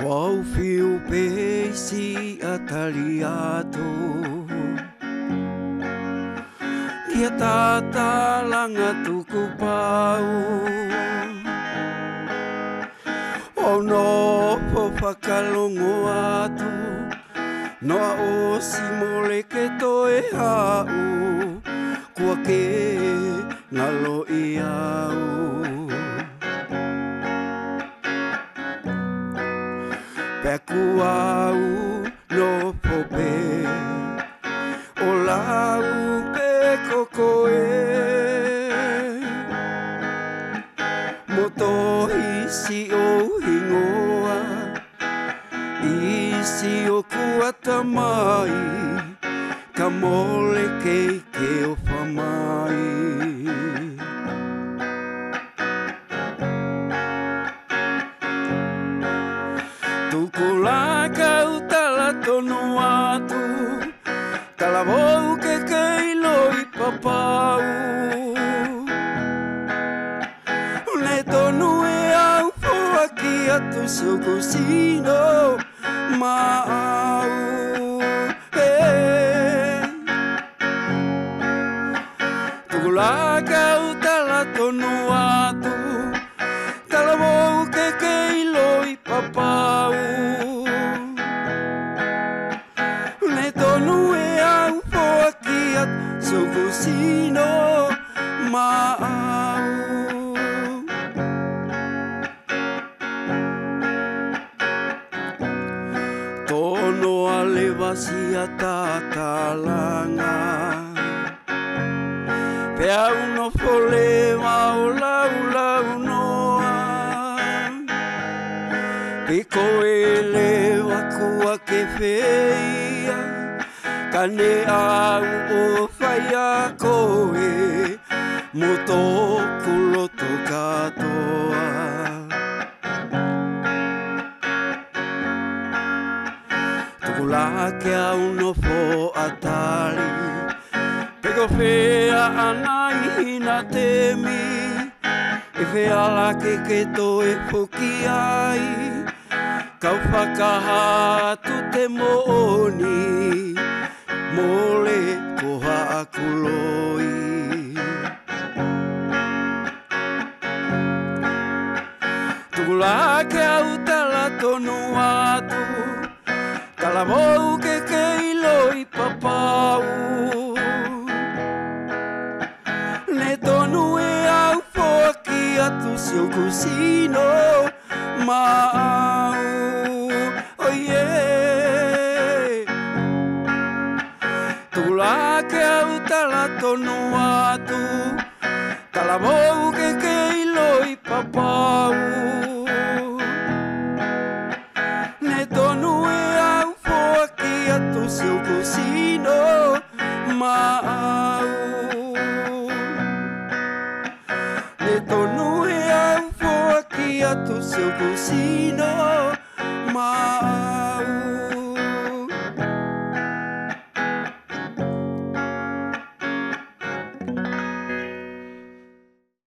Wau fiu peisi ataliato Kia tata langa tuku pau O no po whakalongo atu Noa o si mole ke toe hau Kua ke ngalo i au Peku au no pope O lau pe kokoe Moto isi o hingoa Isi o kuata mai Ka mole ke o whamai Tuku la kau tala tonu atu Tala vau ke loi papau Ne tonu e au fua ki atu suku sino mau Tuku la kau tala tonu atu Tala vau ke loi papau Ne tonu e au fua ki atu suku sino mau Tono ale vasia tatalanga Pea uno folema o lau noa Piko ele wakua ke feia Kane au o whaia koe Moto kuloto katoa Tukula ke au no fo atali Peko fea anai hina temi E fea la ke toe poki ai Kau whakahatu te mooni Mole koha aku loi Tukula ke au tala tonu atu Tala vau ke loi papau Ne tonu e au fua ki atu suku sino mau Oh yeah Tula ke au tala tonu atu Tala vau ke loi papau Ne tonu e au fua ki atu suku sino mau Ne tonu e au fua ki atu suku sino mau